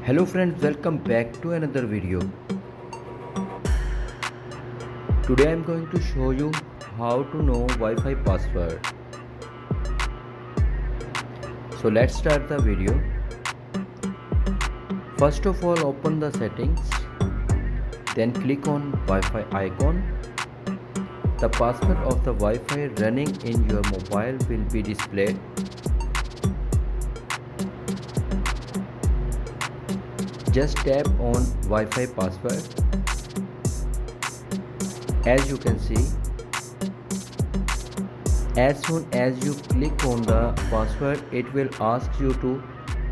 Hello friends, welcome back to another video. Today I am going to show you how to know Wi-Fi password. So let's start the video. First of all, open the settings, then click on Wi-Fi icon. The password of the Wi-Fi running in your mobile will be displayed. Just tap on Wi-Fi password. As you can see, as soon as you click on the password, it will ask you to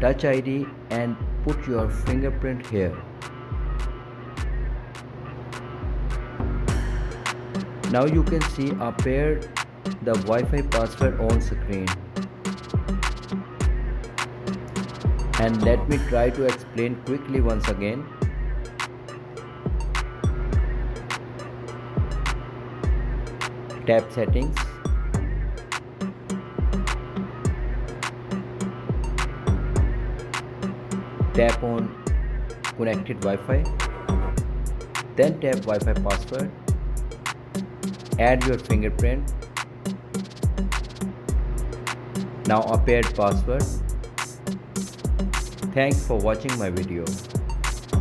touch ID and put your fingerprint here. Now you can see appeared the Wi-Fi password on screen. And let me try to explain quickly once again. Tap settings. Tap on connected Wi-Fi. Then tap Wi-Fi password. Add your fingerprint. Now appeared password. Thanks for watching my video.